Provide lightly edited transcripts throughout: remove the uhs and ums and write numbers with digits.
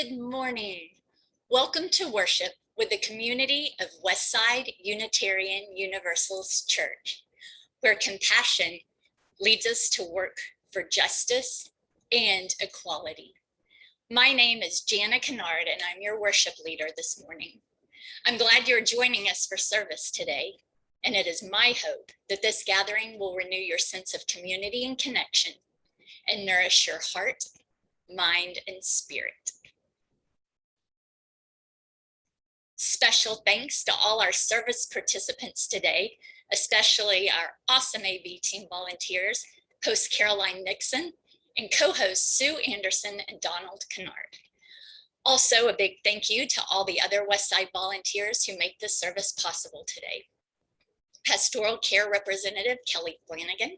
Good morning. Welcome to worship with the community of Westside Unitarian Universalist Church, where compassion leads us to work for justice and equality. My name is Jana Kennard, and I'm your worship leader this morning. I'm glad you're joining us for service today, and it is my hope that this gathering will renew your sense of community and connection and nourish your heart, mind, and spirit. Special thanks to all our service participants today, especially our awesome AV team volunteers, host Caroline Nixon, and co-hosts Sue Anderson and Donald Kennard. Also, a big thank you to all the other Westside volunteers who make this service possible today. Pastoral Care Representative Kelly Flanagan,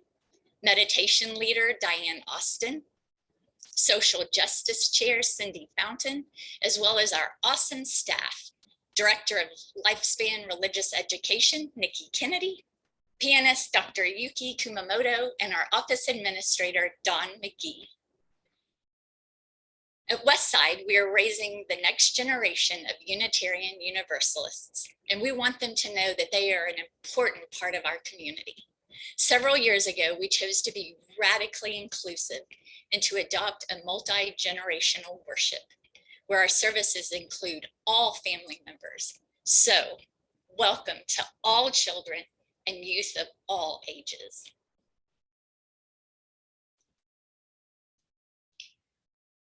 Meditation Leader Diane Austin, Social Justice Chair Cindy Fountain, as well as our awesome staff, Director of Lifespan Religious Education, Nikki Kennedy, pianist Dr. Yuki Kumamoto, and our office administrator, Don McGee. At Westside, we are raising the next generation of Unitarian Universalists, and we want them to know that they are an important part of our community. Several years ago, we chose to be radically inclusive and to adopt a multi-generational worship, where our services include all family members. So, welcome to all children and youth of all ages.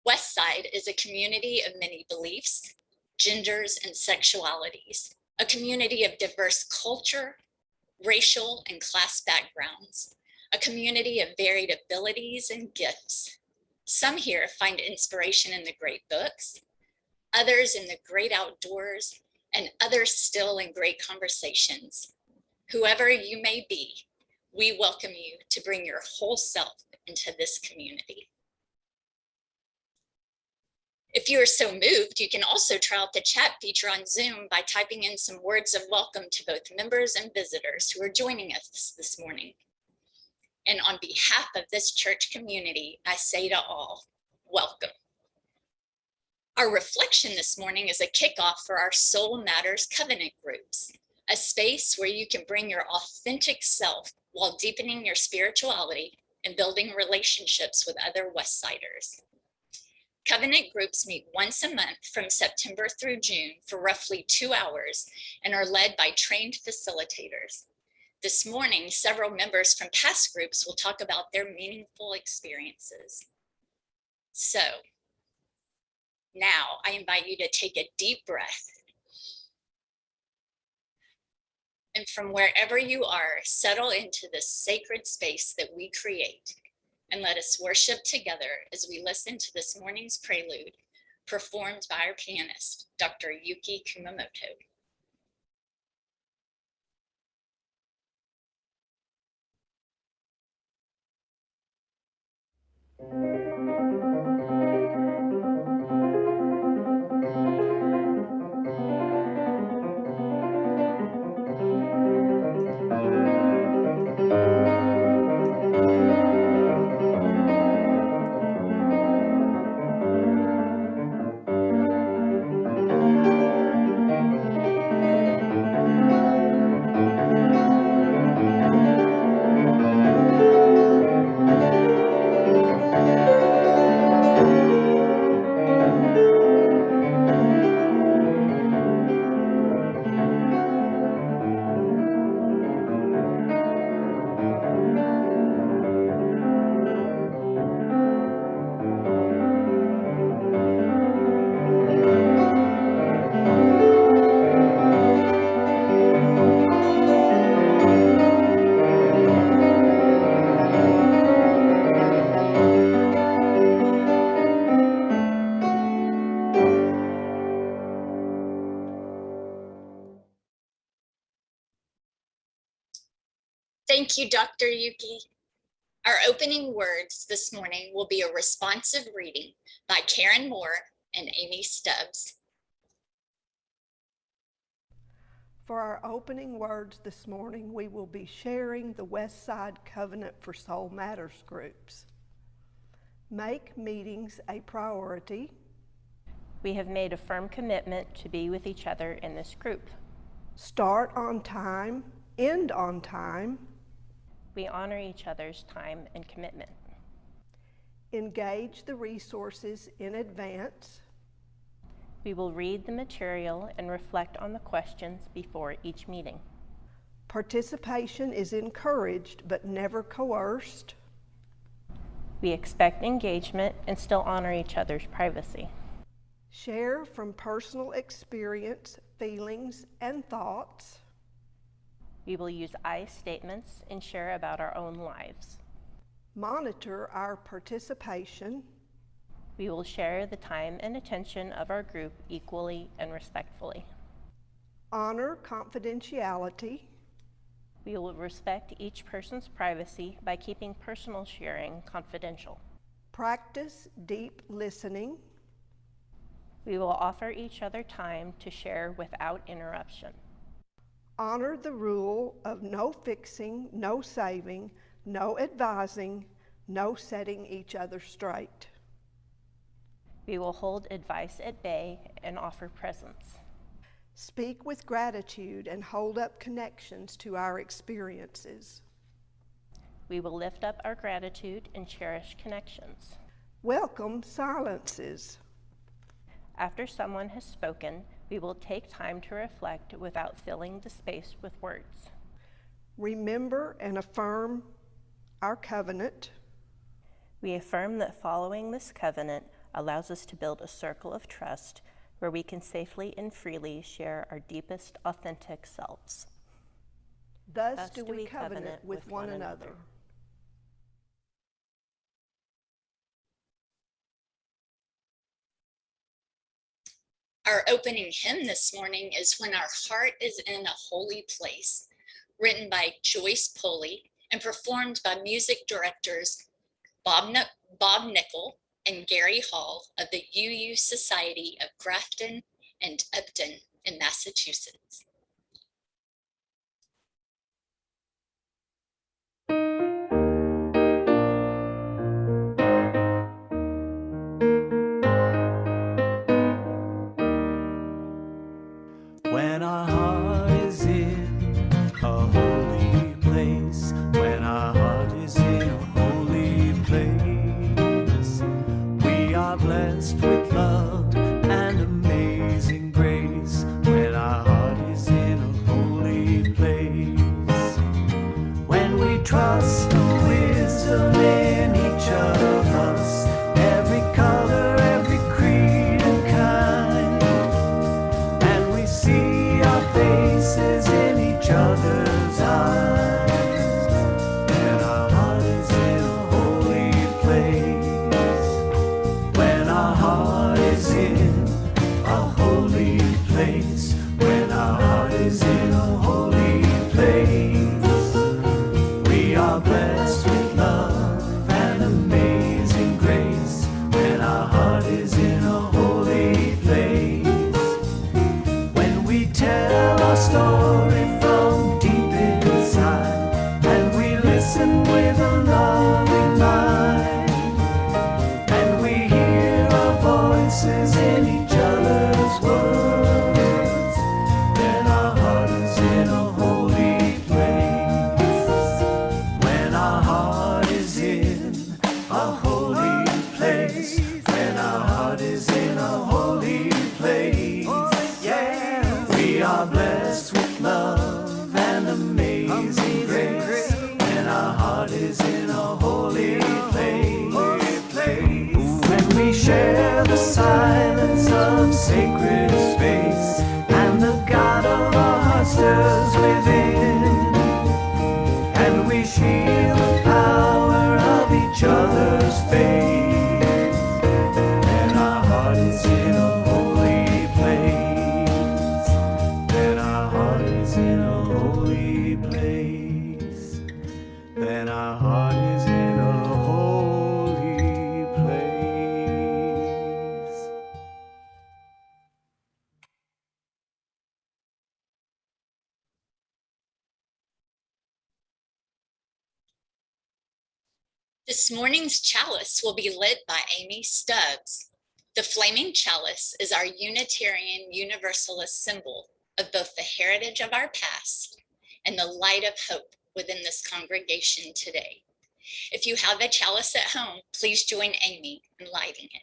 Westside is a community of many beliefs, genders, and sexualities, a community of diverse culture, racial and class backgrounds, a community of varied abilities and gifts. Some here find inspiration in the great books, others in the great outdoors, and others still in great conversations. Whoever you may be, we welcome you to bring your whole self into this community. If you are so moved, you can also try out the chat feature on Zoom by typing in some words of welcome to both members and visitors who are joining us this morning. And on behalf of this church community, I say to all, welcome. Our reflection this morning is a kickoff for our Soul Matters Covenant groups, a space where you can bring your authentic self while deepening your spirituality and building relationships with other Westsiders. Covenant groups meet once a month from September through June for roughly 2 hours and are led by trained facilitators. This morning, several members from past groups will talk about their meaningful experiences. So, now, I invite you to take a deep breath. And from wherever you are, settle into this sacred space that we create. And let us worship together as we listen to this morning's prelude, performed by our pianist, Dr. Yuki Kumamoto. Thank you, Dr. Yuki. Our opening words this morning will be a responsive reading by Karen Moore and Amy Stubbs. For our opening words this morning, we will be sharing the Westside Covenant for Soul Matters groups. Make meetings a priority. We have made a firm commitment to be with each other in this group. Start on time, end on time, We honor each other's time and commitment. engage the resources in advance, We will read the material and reflect on the questions before each meeting. participation is encouraged but never coerced, We expect engagement and still honor each other's privacy. share from personal experience, feelings, and thoughts, We will use I statements and share about our own lives. monitor our participation, We will share the time and attention of our group equally and respectfully. honor confidentiality, We will respect each person's privacy by keeping personal sharing confidential. practice deep listening, We will offer each other time to share without interruption. honor the rule of no fixing, no saving, no advising, no setting each other straight. We will hold advice at bay and offer presence. Speak with gratitude and hold up connections to our experiences. We will lift up our gratitude and cherish connections. Welcome silences. After someone has spoken, we will take time to reflect without filling the space with words. Remember and affirm our covenant. We affirm that following this covenant allows us to build a circle of trust where we can safely and freely share our deepest, authentic selves. Thus do we covenant with one another. Our opening hymn this morning is When Our Heart is in a Holy Place, written by Joyce Poley and performed by music directors Bob Nickel and Gary Hall of the UU Society of Grafton and Upton in Massachusetts. When our heart is in a holy place, when our heart is in a holy place, we are blessed with love and amazing grace. When our heart is in a holy place, when we trust the wisdom in each of us, every color, every creed and kind, and we see our faces in each other's eyes, when our heart is in a holy place, when our heart is in a holy place, when our heart is in a holy place, we are blessed with love and amazing grace. When our heart is in a holy place, when we tell our story from deep inside, and we listen with a loving mind, and we hear our voices in each other's words, then our heart is in a holy place. When our heart is in a holy place, when our heart is in a holy place, yeah, we are blessed with love and amazing grace. When our heart is in a holy place, when we share the silence of sacred space, and the God of our heart stirs within, and we feel the power of each other's faith, then our heart is in a holy place, then our heart is in a holy place, then our heart is in a holy place. This morning's chalice will be lit by Amy Stubbs. The flaming chalice is our Unitarian Universalist symbol of both the heritage of our past and the light of hope within this congregation today. If you have a chalice at home, please join Amy in lighting it.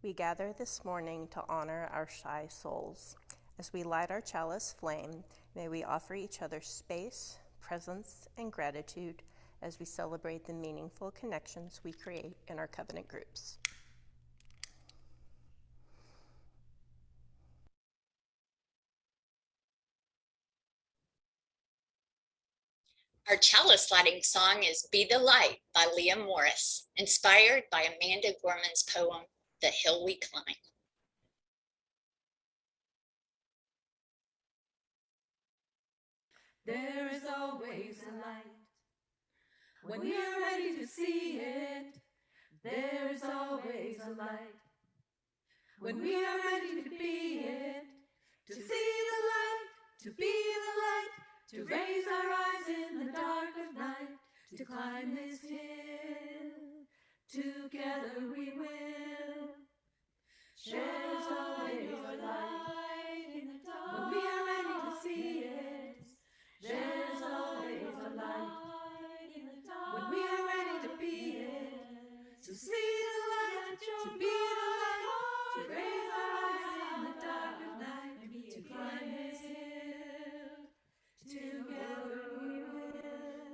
We gather this morning to honor our shy souls. As we light our chalice flame, may we offer each other space, presence, and gratitude as we celebrate the meaningful connections we create in our covenant groups. Our chalice lighting song is Be the Light by Leah Morris, inspired by Amanda Gorman's poem, The Hill We Climb. There is always a light when we are ready to see it. There is always a light when we are ready to be it. To see the light, to be the light, to raise our eyes in the dark of night, to climb this hill. Together we will. There's always a light in the dark when we are ready to see it. There's always a light in the dark when we are ready to be it. To see the light, to be the light, to raise our eyes in the dark of night, to climb this hill. Together we will.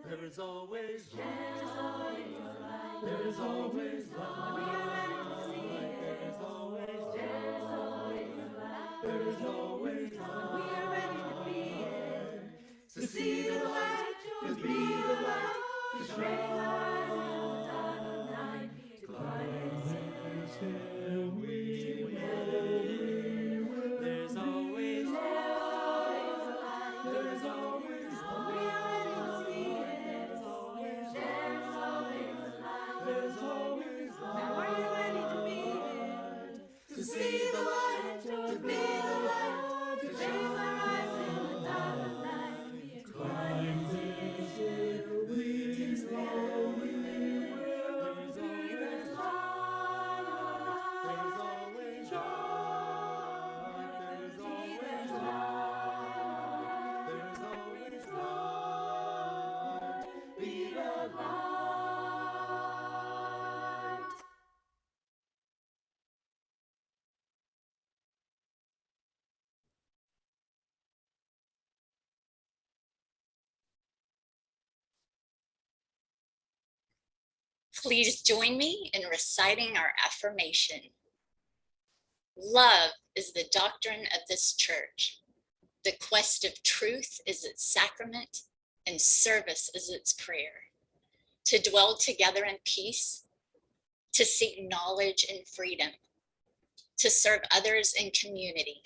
There is always There's always a light. there is always When we are ready to see it. there is always There's always a light. there is always When we are ready to be it. To see the light, to be the light, to raise our eyes in the dark of night, to climb this hill. there's always There's always a light. there's always When we are ready to see it. There's always a light. there's always Now are you ready to be it? To see the light, to be the light, to raise our eyes in the dark of night, to climb this hill. Together we will be the light. there's always Be the light. there's always Be the light. Please join me in reciting our affirmation. Love is the doctrine of this church. The quest of truth is its sacrament, and service is its prayer. To dwell together in peace, to seek knowledge and freedom, to serve others in community,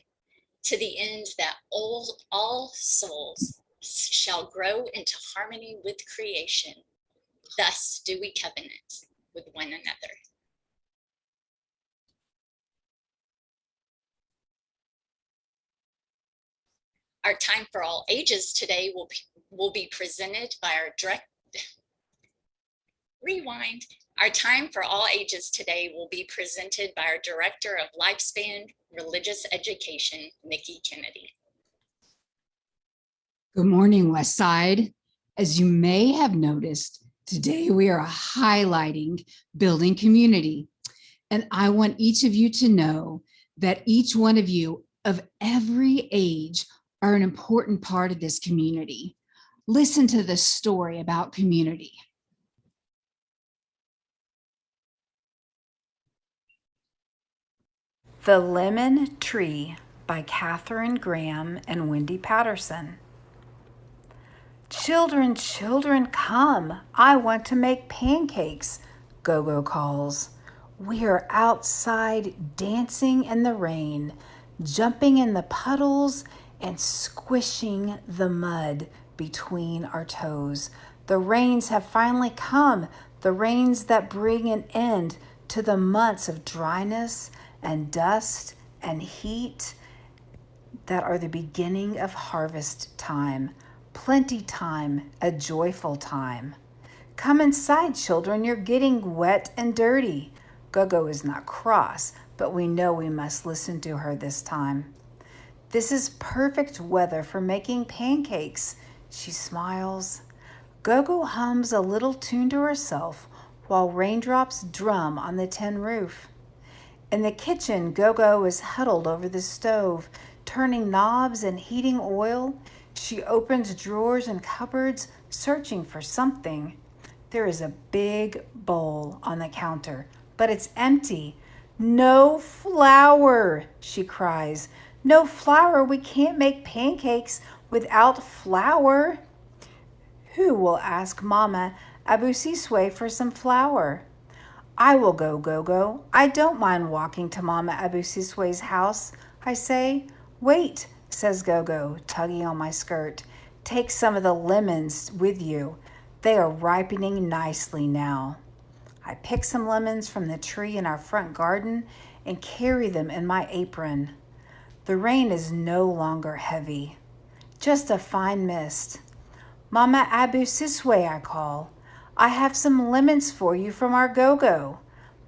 to the end that all souls shall grow into harmony with creation. Thus do we covenant with one another. Our time for all ages today will be presented by our Our time for all ages today will be presented by our Director of Lifespan Religious Education, Nikki Kennedy. Good morning, Westside. As you may have noticed, today we are highlighting building community. And I want each of you to know that each one of you of every age are an important part of this community. Listen to this story about community. The Lemon Tree by Catherine Graham and Wendy Patterson. Children, children, come. I want to make pancakes, Gogo calls. We are outside dancing in the rain, jumping in the puddles and squishing the mud between our toes. The rains have finally come, the rains that bring an end to the months of dryness and dust and heat that are the beginning of harvest time. Plenty time, a joyful time. Come inside, children, you're getting wet and dirty. Gogo is not cross, but we know we must listen to her this time. This is perfect weather for making pancakes, she smiles. Gogo hums a little tune to herself while raindrops drum on the tin roof. In the kitchen, Gogo is huddled over the stove, turning knobs and heating oil. She opens drawers and cupboards, searching for something. There is a big bowl on the counter, but it's empty. No flour, she cries. No flour. We can't make pancakes without flour. Who will ask Mama Abusiswe for some flour? I will go, Gogo. I don't mind walking to Mama Abusiswe's house, I say. Wait, says Gogo, tugging on my skirt. Take some of the lemons with you. They are ripening nicely now. I pick some lemons from the tree in our front garden and carry them in my apron. The rain is no longer heavy, just a fine mist. Mama Abusiswe, I call. I have some lemons for you from our Gogo.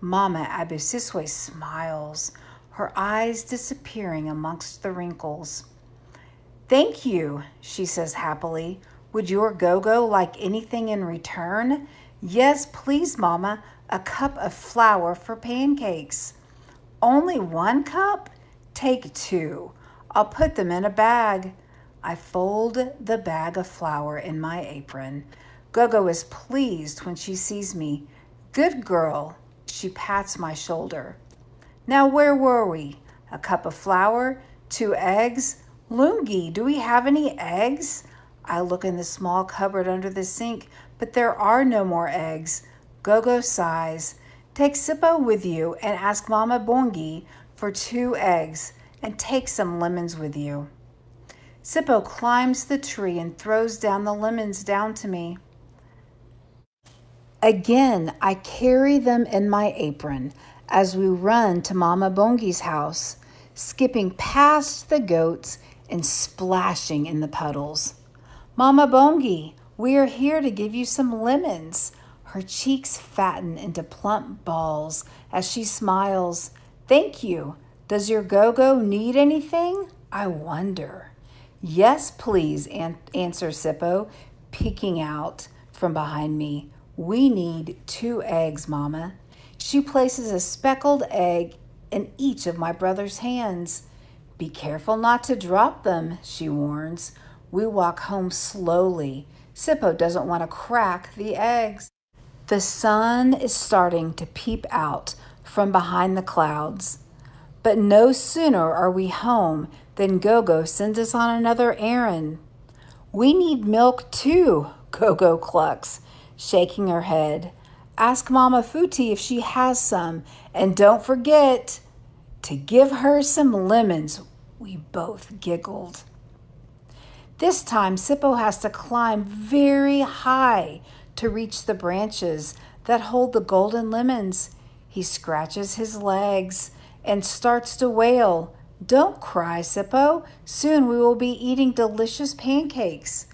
Mama Abusiswe smiles, her eyes disappearing amongst the wrinkles. Thank you, she says happily. Would your Gogo like anything in return? Yes, please, Mama, a cup of flour for pancakes. Only 1 cup? Take 2. I'll put them in a bag. I fold the bag of flour in my apron. Gogo is pleased when she sees me. Good girl. She pats my shoulder. Now where were we? A cup of flour, 2 eggs. Lungi, do we have any eggs? I look in the small cupboard under the sink, but there are no more eggs. Gogo sighs. Take Sippo with you and ask Mama Bongi for 2 eggs, and take some lemons with you. Sippo climbs the tree and throws down the lemons down to me. Again, I carry them in my apron as we run to Mama Bongi's house, skipping past the goats and splashing in the puddles. Mama Bongi, we are here to give you some lemons. Her cheeks fatten into plump balls as she smiles. Thank you. Does your Gogo need anything? I wonder. Yes, please, answers Sippo, peeking out from behind me. We need 2 eggs, Mama. She places a speckled egg in each of my brother's hands. Be careful not to drop them, she warns. We walk home slowly. Sippo doesn't want to crack the eggs. The sun is starting to peep out from behind the clouds. But no sooner are we home than Gogo sends us on another errand. We need milk too, Gogo clucks, shaking her head. Ask Mama Futi if she has some, and don't forget to give her some lemons. We both giggled. This time, Sippo has to climb very high to reach the branches that hold the golden lemons. He scratches his legs and starts to wail. Don't cry, Sippo. Soon we will be eating delicious pancakes.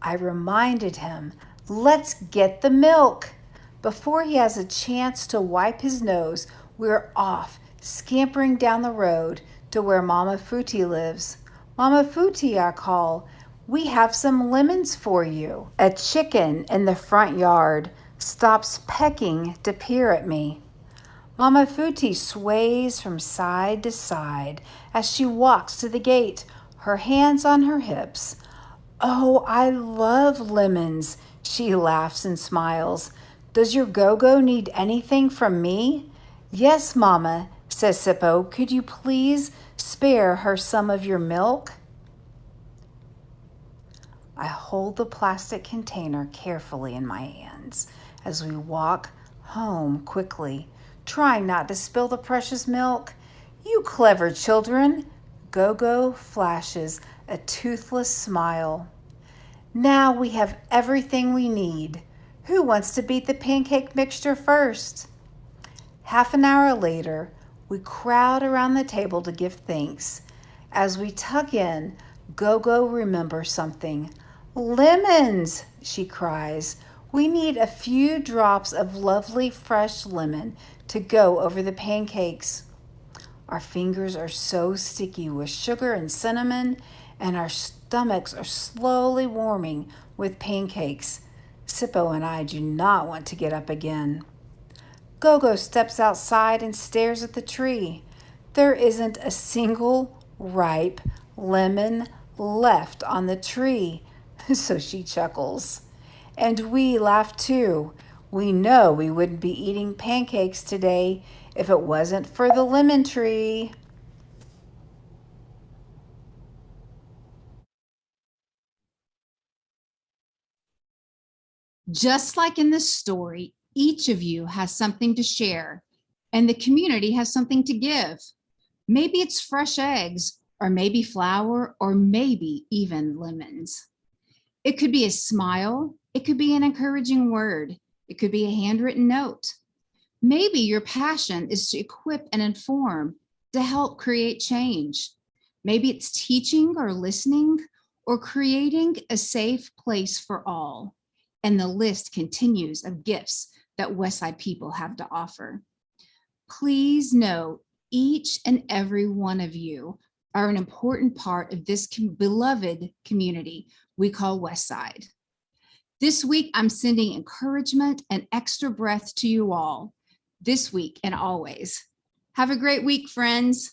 I reminded him, let's get the milk. Before he has a chance to wipe his nose, we're off, scampering down the road to where Mama Futi lives. Mama Futi, I call. We have some lemons for you. A chicken in the front yard stops pecking to peer at me. Mama Futi sways from side to side as she walks to the gate, her hands on her hips. Oh, I love lemons, she laughs and smiles. Does your Gogo need anything from me? Yes, Mama, says Sippo. Could you please spare her some of your milk? I hold the plastic container carefully in my hands as we walk home quickly, trying not to spill the precious milk. You clever children. Gogo flashes a toothless smile. Now we have everything we need. Who wants to beat the pancake mixture first? Half an hour later, we crowd around the table to give thanks. As we tuck in, Gogo remembers something. Lemons, she cries. We need a few drops of lovely fresh lemon to go over the pancakes. Our fingers are so sticky with sugar and cinnamon, and our stomachs are slowly warming with pancakes. Sippo and I do not want to get up again. Gogo steps outside and stares at the tree. There isn't a single ripe lemon left on the tree, so she chuckles. And we laugh too. We know we wouldn't be eating pancakes today if it wasn't for the lemon tree. Just like in this story, each of you has something to share, and the community has something to give. Maybe it's fresh eggs, or maybe flour, or maybe even lemons. It could be a smile, it could be an encouraging word, it could be a handwritten note. Maybe your passion is to equip and inform, to help create change. Maybe it's teaching or listening or creating a safe place for all. And the list continues of gifts that Westside people have to offer. Please know each and every one of you are an important part of this beloved community we call Westside. This week, I'm sending encouragement and extra breath to you all, this week and always. Have a great week, friends.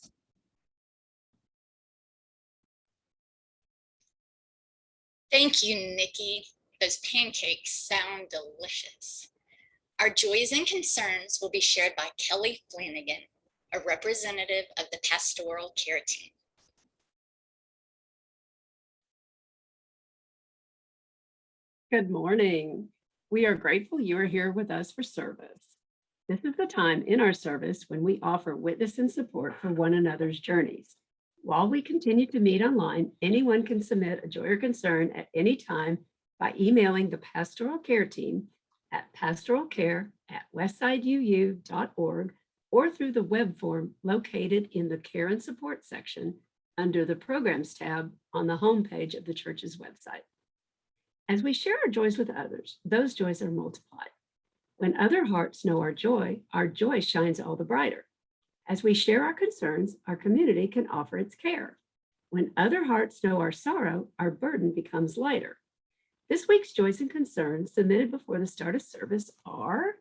Thank you, Nikki. Those pancakes sound delicious. Our joys and concerns will be shared by Kelly Flanagan, a representative of the pastoral care team. Good morning. We are grateful you are here with us for service. This is the time in our service when we offer witness and support for one another's journeys. While we continue to meet online, anyone can submit a joy or concern at any time by emailing the pastoral care team at pastoralcare@westsideu.org or through the web form located in the Care and Support section under the Programs tab on the homepage of the church's website. As we share our joys with others, those joys are multiplied. When other hearts know our joy shines all the brighter. As we share our concerns, our community can offer its care. When other hearts know our sorrow, our burden becomes lighter. This week's joys and concerns submitted before the start of service are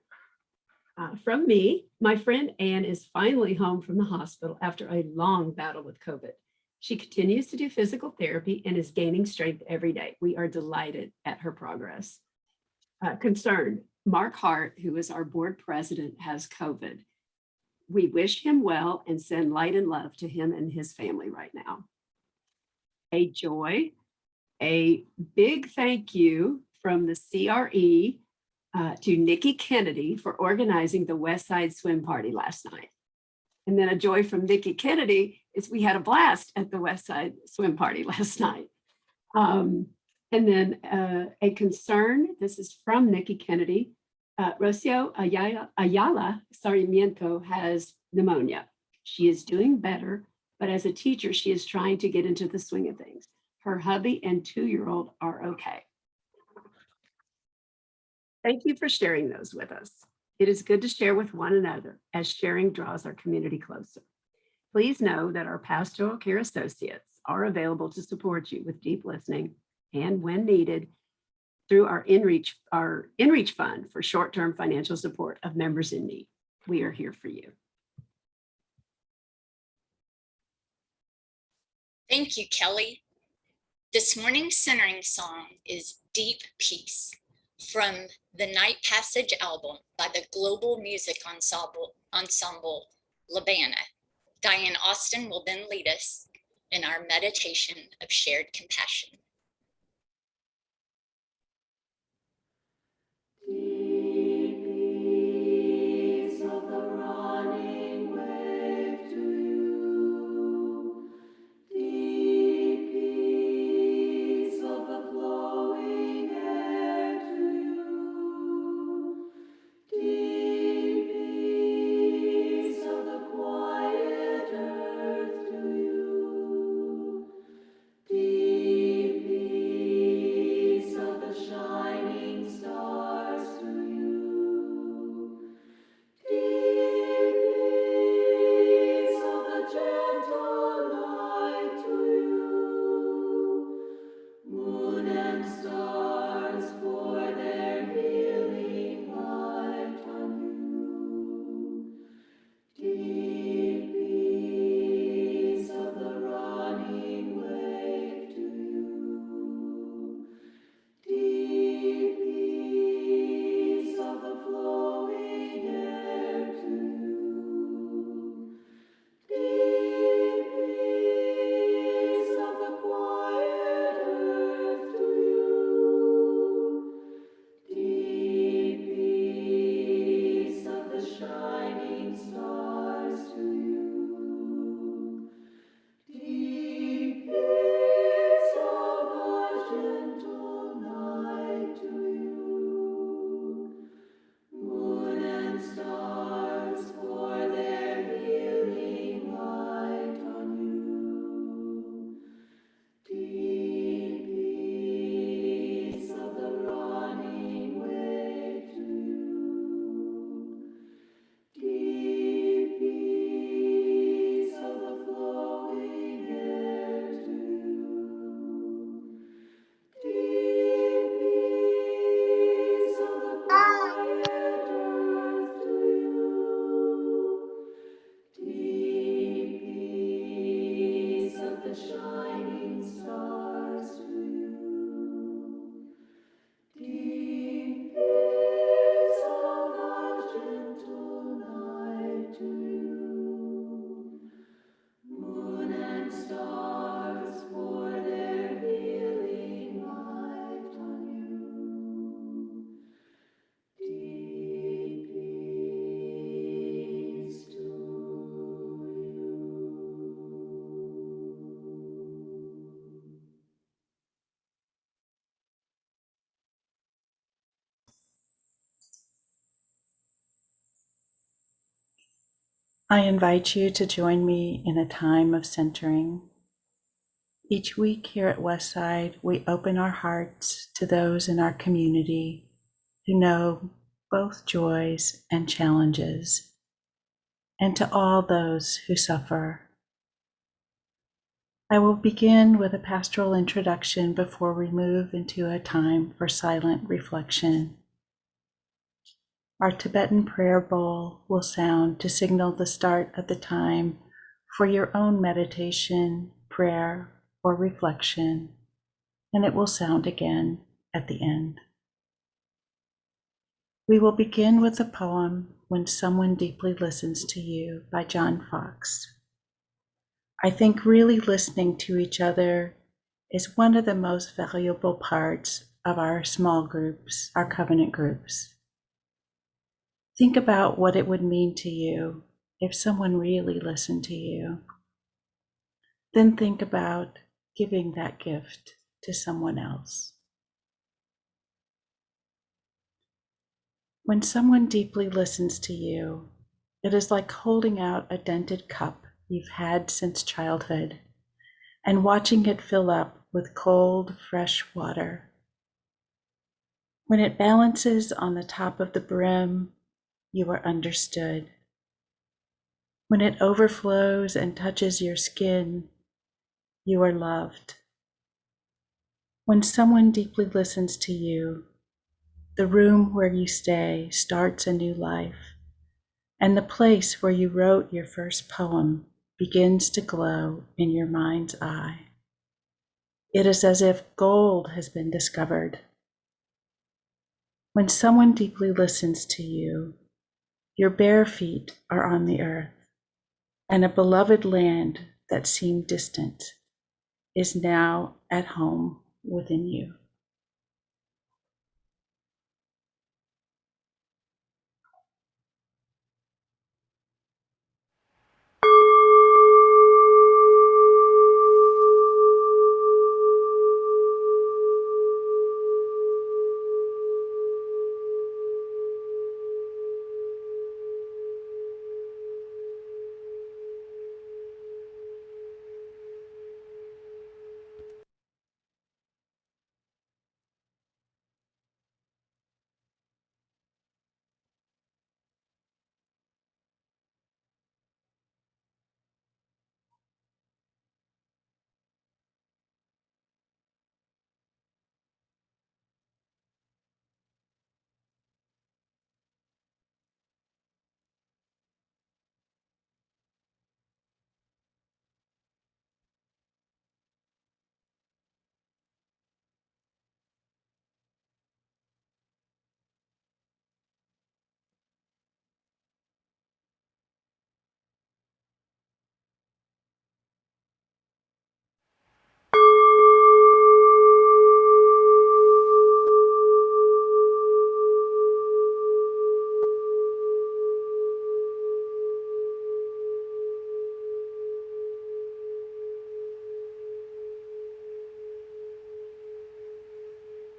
from me. My friend Anne is finally home from the hospital after a long battle with COVID. She continues to do physical therapy and is gaining strength every day. We are delighted at her progress. Concerned, Mark Hart, who is our board president, has COVID. We wish him well and send light and love to him and his family right now. A joy, a big thank you from the CRE to Nikki Kennedy for organizing the Westside Swim Party last night. And then a joy from Nikki Kennedy is we had a blast at the Westside Swim Party last night. And then a concern, this is from Nikki Kennedy. Rocio Ayala Sarmiento has pneumonia. She is doing better, but as a teacher, she is trying to get into the swing of things. Her hubby and 2-year-old are okay. Thank you for sharing those with us. It is good to share with one another as sharing draws our community closer. Please know that our pastoral care associates are available to support you with deep listening and, when needed, through our InReach Fund for short-term financial support of members in need. We are here for you. Thank you, Kelly. This morning's centering song is Deep Peace from the Night Passage album by the global music ensemble Labana. Diane Austin will then lead us in our meditation of shared compassion. Deep I invite you to join me in a time of centering. Each week here at Westside, we open our hearts to those in our community who know both joys and challenges, and to all those who suffer. I will begin with a pastoral introduction before we move into a time for silent reflection. Our Tibetan prayer bowl will sound to signal the start of the time for your own meditation, prayer, or reflection, and it will sound again at the end. We will begin with the poem When Someone Deeply Listens to You by John Fox. I think really listening to each other is one of the most valuable parts of our small groups, our covenant groups. Think about what it would mean to you if someone really listened to you. Then think about giving that gift to someone else. When someone deeply listens to you, it is like holding out a dented cup you've had since childhood and watching it fill up with cold, fresh water. When it balances on the top of the brim, you are understood. When it overflows and touches your skin, you are loved. When someone deeply listens to you, the room where you stay starts a new life, and the place where you wrote your first poem begins to glow in your mind's eye. It is as if gold has been discovered. When someone deeply listens to you, your bare feet are on the earth, and a beloved land that seemed distant is now at home within you.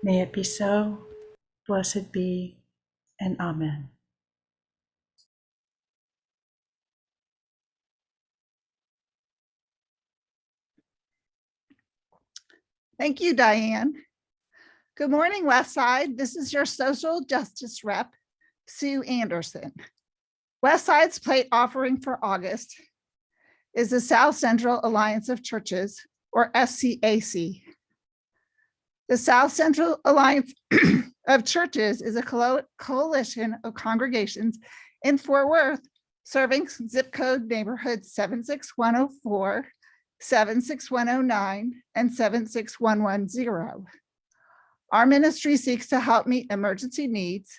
May it be so, blessed be, and amen. Thank you, Diane. Good morning, Westside. This is your social justice rep, Sue Anderson. Westside's plate offering for August is the South Central Alliance of Churches, or SCAC. The South Central Alliance of Churches is a coalition of congregations in Fort Worth, serving zip code neighborhoods 76104, 76109, and 76110. Our ministry seeks to help meet emergency needs,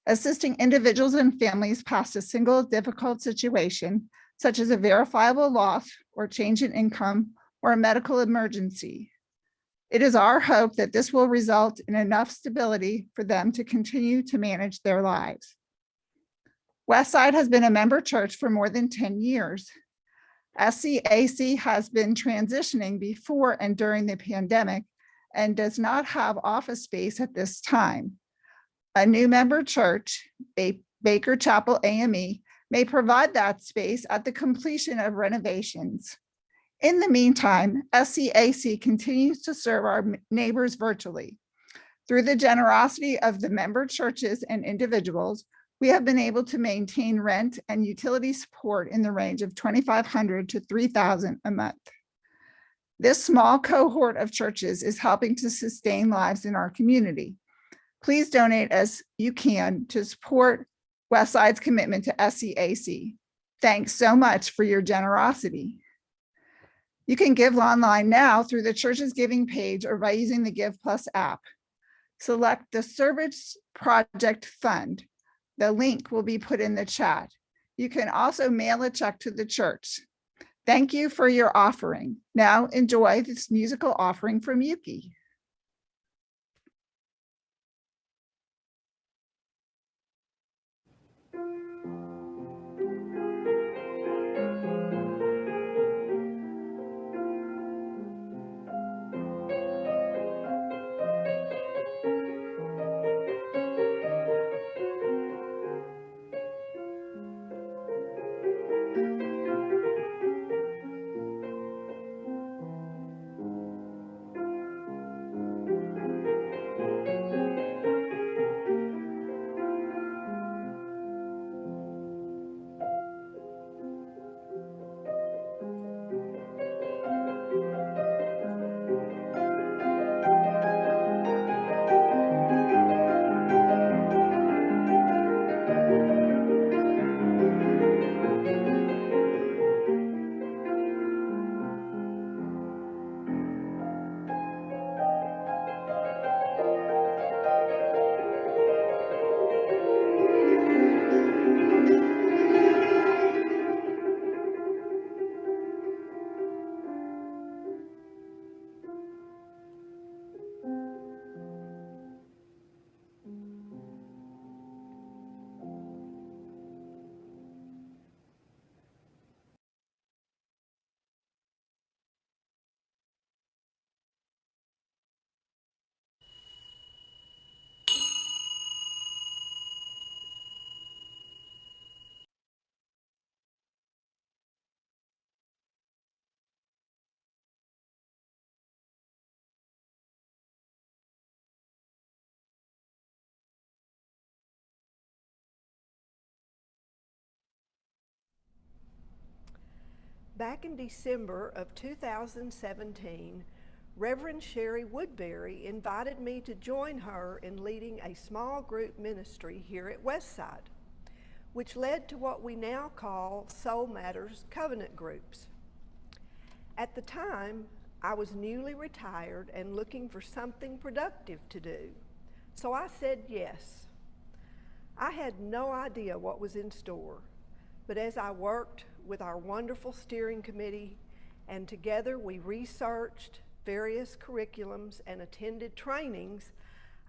assisting individuals and families past a single difficult situation, such as a verifiable loss or change in income or a medical emergency. It is our hope that this will result in enough stability for them to continue to manage their lives. Westside has been a member church for more than 10 years. SCAC has been transitioning before and during the pandemic and does not have office space at this time. A new member church, Baker Chapel AME, may provide that space at the completion of renovations. In the meantime, SCAC continues to serve our neighbors virtually. Through the generosity of the member churches and individuals, we have been able to maintain rent and utility support in the range of $2,500 to $3,000 a month. This small cohort of churches is helping to sustain lives in our community. Please donate as you can to support Westside's commitment to SCAC. Thanks so much for your generosity. You can give online now through the church's giving page or by using the Give Plus app. Select the Service Project Fund. The link will be put in the chat. You can also mail a check to the church. Thank you for your offering. Now enjoy this musical offering from Yuki. Back in December of 2017, Reverend Sherry Woodbury invited me to join her in leading a small group ministry here at Westside, which led to what we now call Soul Matters Covenant Groups. At the time, I was newly retired and looking for something productive to do, so I said yes. I had no idea what was in store, but as I worked with our wonderful steering committee and together we researched various curriculums and attended trainings,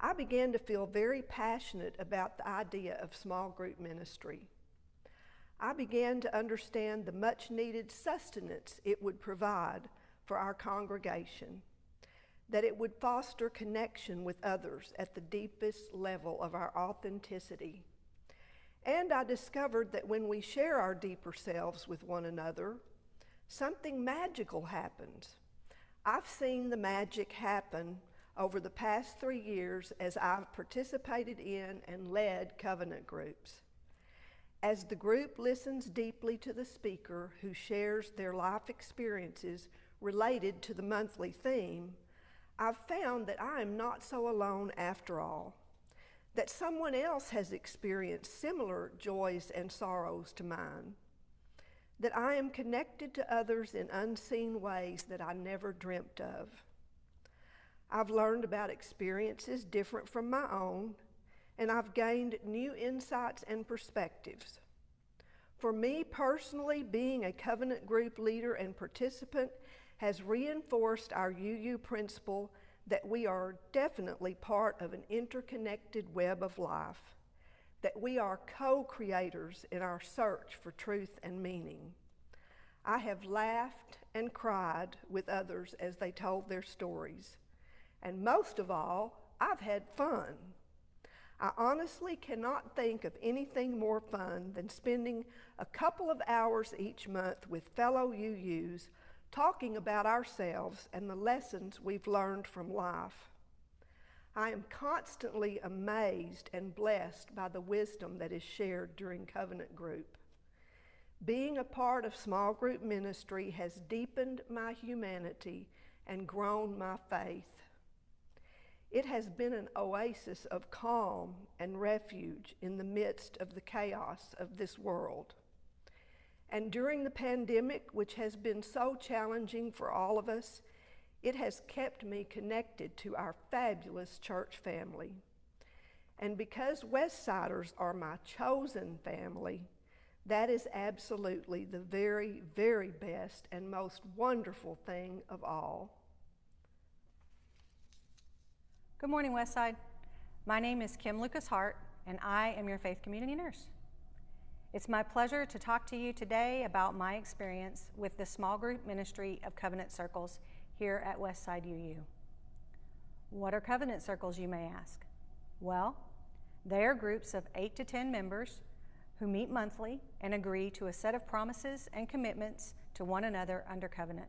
I began to feel very passionate about the idea of small group ministry. I began to understand the much needed sustenance it would provide for our congregation, that it would foster connection with others at the deepest level of our authenticity. And I discovered that when we share our deeper selves with one another, something magical happens. I've seen the magic happen over the past 3 years as I've participated in and led covenant groups. As the group listens deeply to the speaker who shares their life experiences related to the monthly theme, I've found that I am not so alone after all, that someone else has experienced similar joys and sorrows to mine, that I am connected to others in unseen ways that I never dreamt of. I've learned about experiences different from my own, and I've gained new insights and perspectives. For me personally, being a covenant group leader and participant has reinforced our UU principle that we are definitely part of an interconnected web of life, that we are co-creators in our search for truth and meaning. I have laughed and cried with others as they told their stories, and most of all, I've had fun. I honestly cannot think of anything more fun than spending a couple of hours each month with fellow UUs talking about ourselves and the lessons we've learned from life. I am constantly amazed and blessed by the wisdom that is shared during Covenant Group. Being a part of small group ministry has deepened my humanity and grown my faith. It has been an oasis of calm and refuge in the midst of the chaos of this world. And during the pandemic, which has been so challenging for all of us, it has kept me connected to our fabulous church family. And because Westsiders are my chosen family, that is absolutely the very, very best and most wonderful thing of all. Good morning, Westside. My name is Kim Lucas Hart, and I am your faith community nurse. It's my pleasure to talk to you today about my experience with the small group ministry of Covenant Circles here at Westside UU. What are Covenant Circles, you may ask? Well, they are groups of 8 to 10 members who meet monthly and agree to a set of promises and commitments to one another under covenant.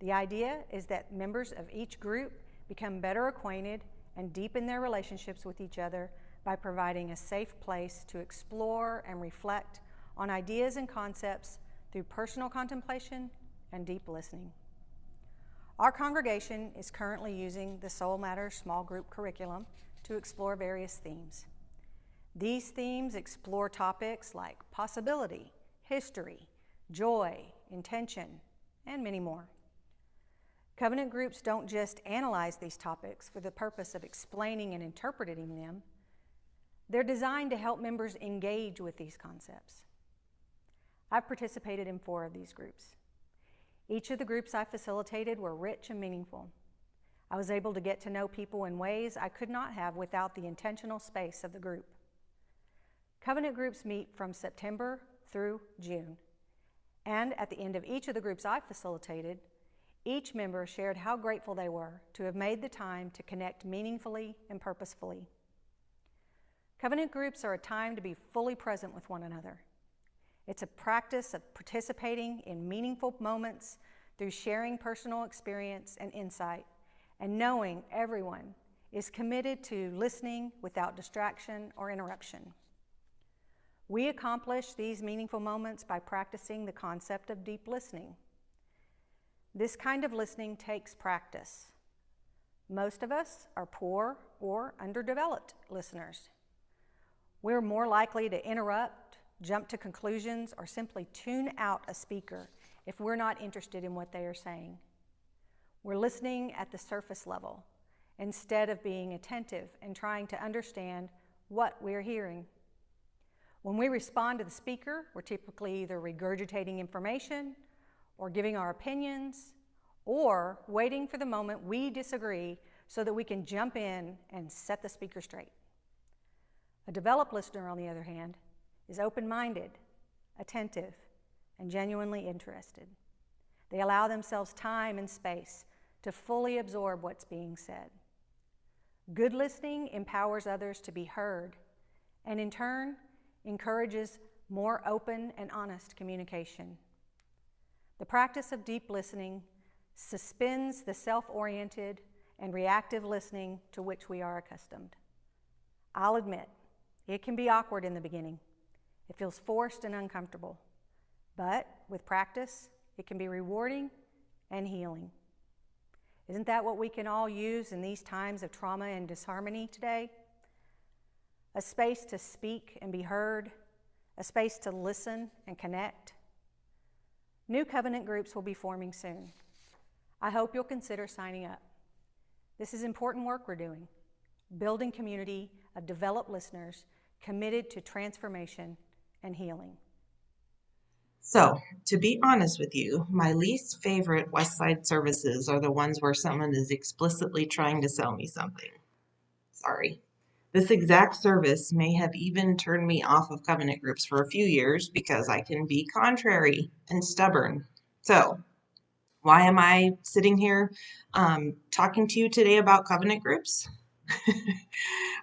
The idea is that members of each group become better acquainted and deepen their relationships with each other by providing a safe place to explore and reflect on ideas and concepts through personal contemplation and deep listening. Our congregation is currently using the Soul Matters small group curriculum to explore various themes. These themes explore topics like possibility, history, joy, intention, and many more. Covenant groups don't just analyze these topics for the purpose of explaining and interpreting them. They're designed to help members engage with these concepts. I've participated in 4 of these groups. Each of the groups I facilitated were rich and meaningful. I was able to get to know people in ways I could not have without the intentional space of the group. Covenant groups meet from September through June, and at the end of each of the groups I facilitated, each member shared how grateful they were to have made the time to connect meaningfully and purposefully. Covenant groups are a time to be fully present with one another. It's a practice of participating in meaningful moments through sharing personal experience and insight, and knowing everyone is committed to listening without distraction or interruption. We accomplish these meaningful moments by practicing the concept of deep listening. This kind of listening takes practice. Most of us are poor or underdeveloped listeners. We're more likely to interrupt, jump to conclusions, or simply tune out a speaker if we're not interested in what they are saying. We're listening at the surface level instead of being attentive and trying to understand what we're hearing. When we respond to the speaker, we're typically either regurgitating information or giving our opinions, or waiting for the moment we disagree so that we can jump in and set the speaker straight. A developed listener, on the other hand, is open-minded, attentive, and genuinely interested. They allow themselves time and space to fully absorb what's being said. Good listening empowers others to be heard, and in turn, encourages more open and honest communication. The practice of deep listening suspends the self-oriented and reactive listening to which we are accustomed. I'll admit, it can be awkward in the beginning. It feels forced and uncomfortable. But with practice, it can be rewarding and healing. Isn't that what we can all use in these times of trauma and disharmony today? A space to speak and be heard, a space to listen and connect. New covenant groups will be forming soon. I hope you'll consider signing up. This is important work we're doing, building community of developed listeners committed to transformation and healing. So, to be honest with you, my least favorite Westside services are the ones where someone is explicitly trying to sell me something. Sorry. This exact service may have even turned me off of covenant groups for a few years because I can be contrary and stubborn. So, why am I sitting here talking to you today about covenant groups?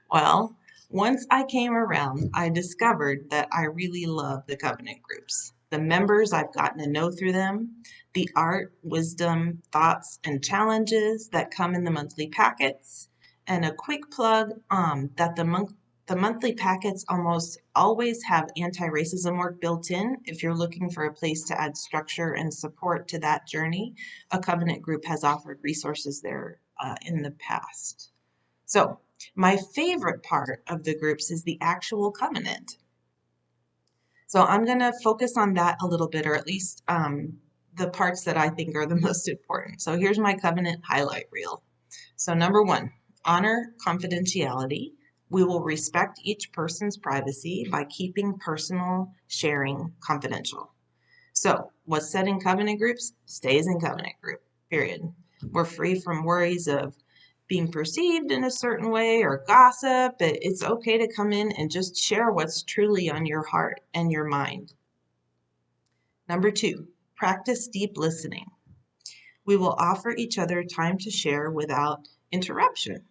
Well, Once I came around, I discovered that I really love the covenant groups. The members I've gotten to know through them, the art, wisdom, thoughts, and challenges that come in the monthly packets, and a quick plug that the monthly packets almost always have anti-racism work built in. If you're looking for a place to add structure and support to that journey, a covenant group has offered resources there in the past. So my favorite part of the groups is the actual covenant. So I'm going to focus on that a little bit, or at least the parts that I think are the most important. So here's my covenant highlight reel. So number 1, honor confidentiality. We will respect each person's privacy by keeping personal sharing confidential. So what's said in covenant groups stays in covenant group, period. We're free from worries of being perceived in a certain way or gossip. It's okay to come in and just share what's truly on your heart and your mind. Number 2, practice deep listening. We will offer each other time to share without interruption.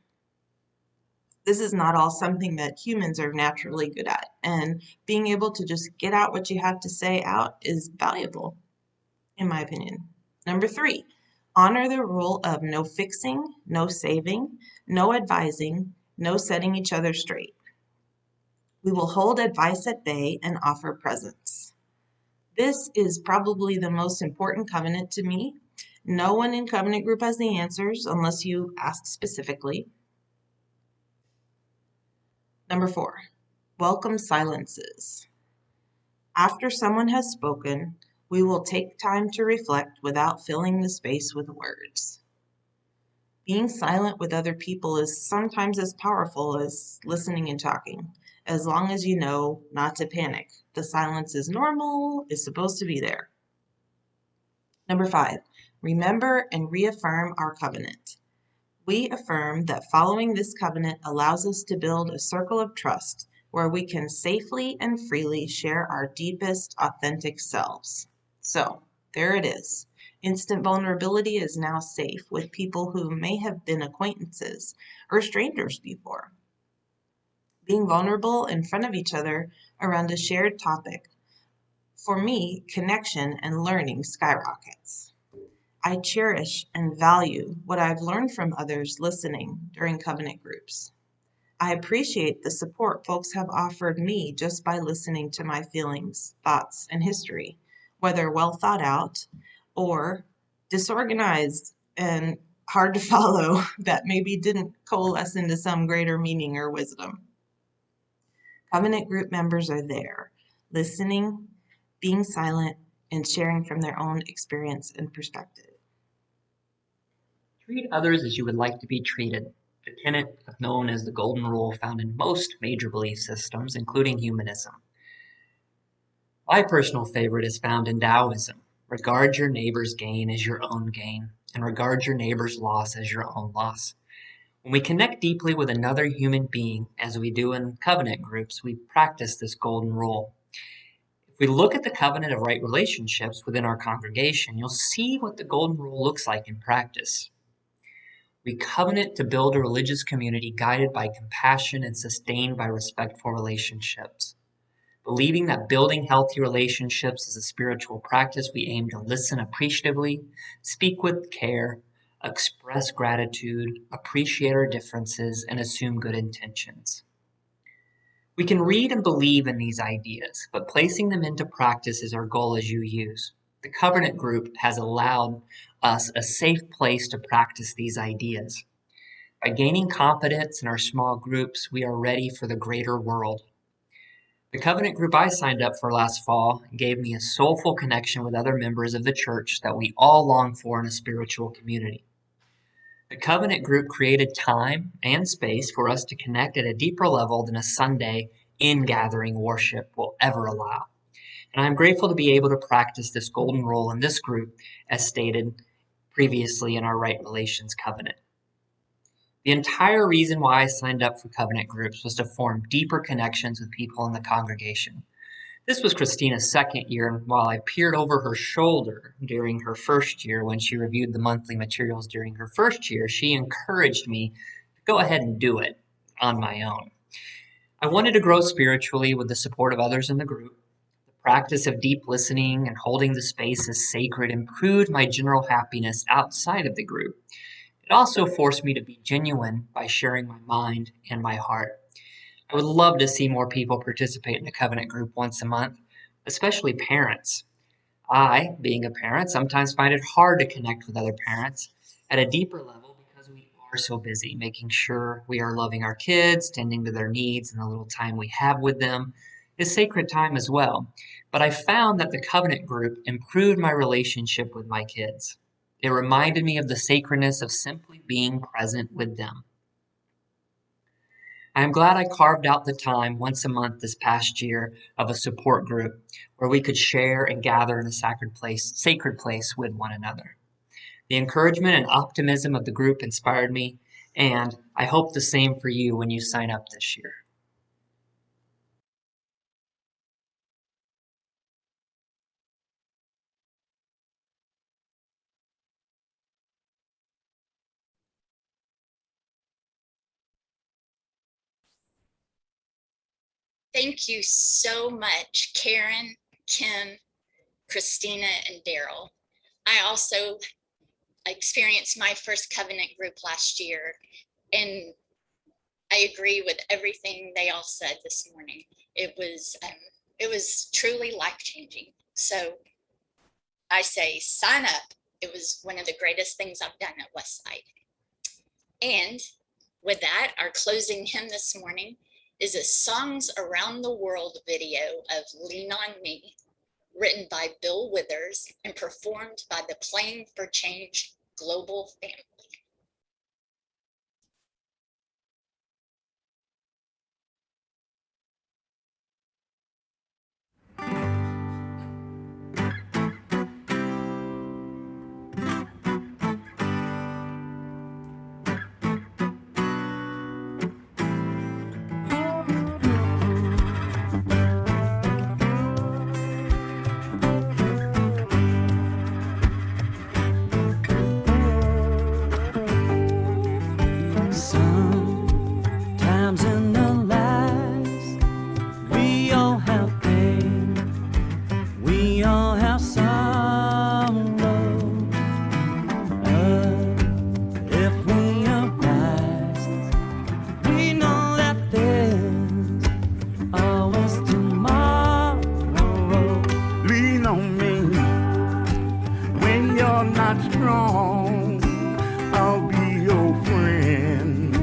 This is not all something that humans are naturally good at, and being able to just get out what you have to say out is valuable, in my opinion. Number 3, honor the rule of no fixing, no saving, no advising, no setting each other straight. We will hold advice at bay and offer presence. This is probably the most important covenant to me. No one in covenant group has the answers unless you ask specifically. Number 4, welcome silences. After someone has spoken, we will take time to reflect without filling the space with words. Being silent with other people is sometimes as powerful as listening and talking, as long as you know not to panic. The silence is normal, it's supposed to be there. Number 5, remember and reaffirm our covenant. We affirm that following this covenant allows us to build a circle of trust where we can safely and freely share our deepest, authentic selves. So, there it is. Instant vulnerability is now safe with people who may have been acquaintances or strangers before. Being vulnerable in front of each other around a shared topic, for me, connection and learning skyrockets. I cherish and value what I've learned from others listening during covenant groups. I appreciate the support folks have offered me just by listening to my feelings, thoughts, and history, whether well thought out or disorganized and hard to follow that maybe didn't coalesce into some greater meaning or wisdom. Covenant group members are there, listening, being silent, and sharing from their own experience and perspective. Treat others as you would like to be treated. The tenet known as the golden rule found in most major belief systems, including humanism. My personal favorite is found in Taoism. Regard your neighbor's gain as your own gain, and regard your neighbor's loss as your own loss. When we connect deeply with another human being, as we do in covenant groups, we practice this golden rule. If we look at the covenant of right relationships within our congregation, you'll see what the golden rule looks like in practice. We covenant to build a religious community guided by compassion and sustained by respectful relationships. Believing that building healthy relationships is a spiritual practice, we aim to listen appreciatively, speak with care, express gratitude, appreciate our differences, and assume good intentions. We can read and believe in these ideas, but placing them into practice is our goal as you use. The covenant group has allowed us a safe place to practice these ideas. By gaining confidence in our small groups, we are ready for the greater world. The covenant group I signed up for last fall gave me a soulful connection with other members of the church that we all long for in a spiritual community. The covenant group created time and space for us to connect at a deeper level than a Sunday in-gathering worship will ever allow. And I'm grateful to be able to practice this golden rule in this group as stated previously in our Right Relations covenant. The entire reason why I signed up for covenant groups was to form deeper connections with people in the congregation. This was Christina's second year, and while I peered over her shoulder during her first year when she reviewed the monthly materials during her first year, she encouraged me to go ahead and do it on my own. I wanted to grow spiritually with the support of others in the group. The practice of deep listening and holding the space as sacred improved my general happiness outside of the group. It also forced me to be genuine by sharing my mind and my heart. I would love to see more people participate in the covenant group once a month, especially parents. I, being a parent, sometimes find it hard to connect with other parents at a deeper level because we are so busy making sure we are loving our kids, tending to their needs, and the little time we have with them is sacred time as well. But I found that the covenant group improved my relationship with my kids. It reminded me of the sacredness of simply being present with them. I am glad I carved out the time once a month this past year of a support group where we could share and gather in a sacred place with one another. The encouragement and optimism of the group inspired me, and I hope the same for you when you sign up this year. Thank you so much, Karen, Kim, Christina, and Daryl. I also experienced my first covenant group last year, and I agree with everything they all said this morning. It was truly life-changing. So I say sign up. It was one of the greatest things I've done at Westside. And with that, our closing hymn this morning is a Songs Around the World video of Lean on Me, written by Bill Withers and performed by the Playing for Change Global Family. Sometimes in our lives, we all have pain, we all have sorrow. If we are wise, we know that there's always tomorrow. Lean on me when you're not strong. I'll be your friend.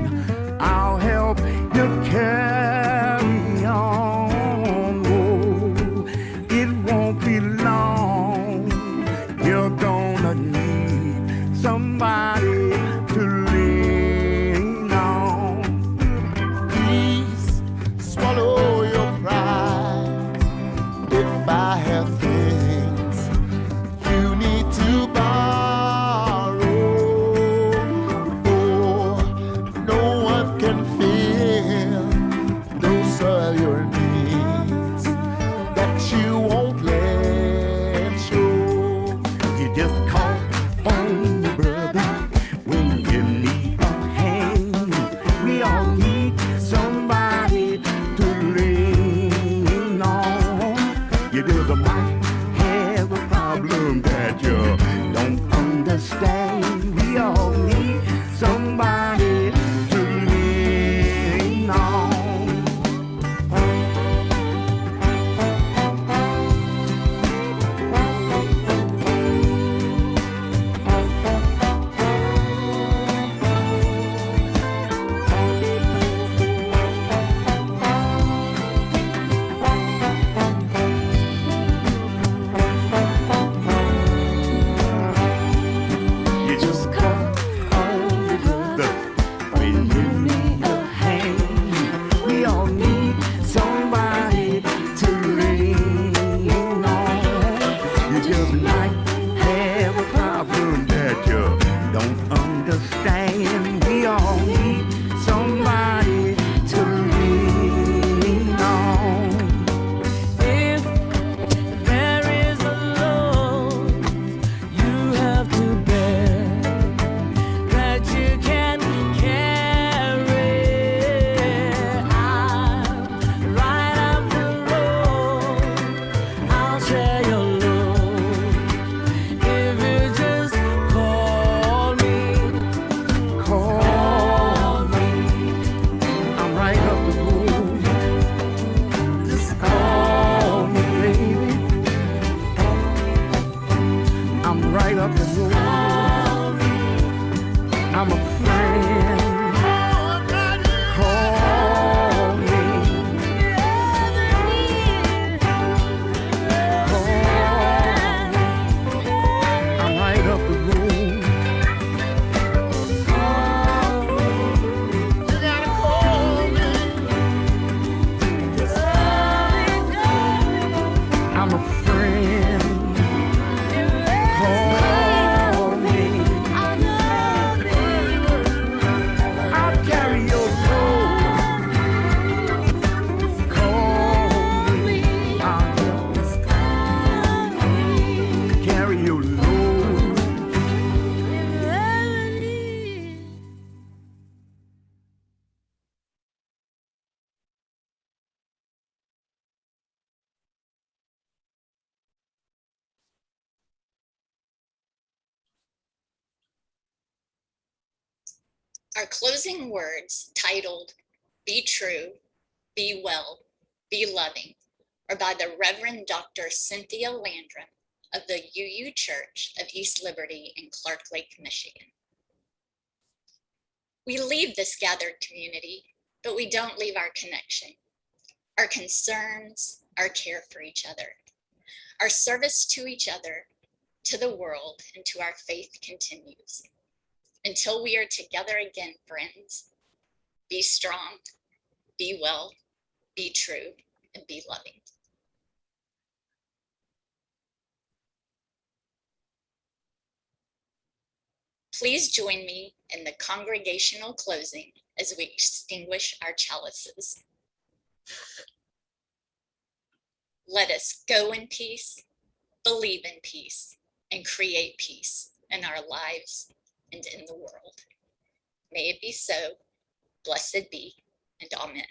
I'll help you carry on. Oh, it won't be long. You're gonna need somebody to lean on. Please swallow your pride. If I have things you need to borrow, right up the road. I'm a friend. Call me. Call me. I'm right up the road. You gotta call me. I'm a friend. Call me. I'll carry your load. Call me. I'll carry your load. Our closing words, titled Be True, Be Well, Be Loving, are by the Reverend Dr. Cynthia Landrum of the UU Church of East Liberty in Clark Lake, Michigan. We leave this gathered community, but we don't leave our connection, our concerns, our care for each other. Our service to each other, to the world, and to our faith continues. Until we are together again, friends, be strong, be well, be true, and be loving. Please join me in the congregational closing as we extinguish our chalices. Let us go in peace, believe in peace, and create peace in our lives and in the world. May it be so, blessed be, and amen.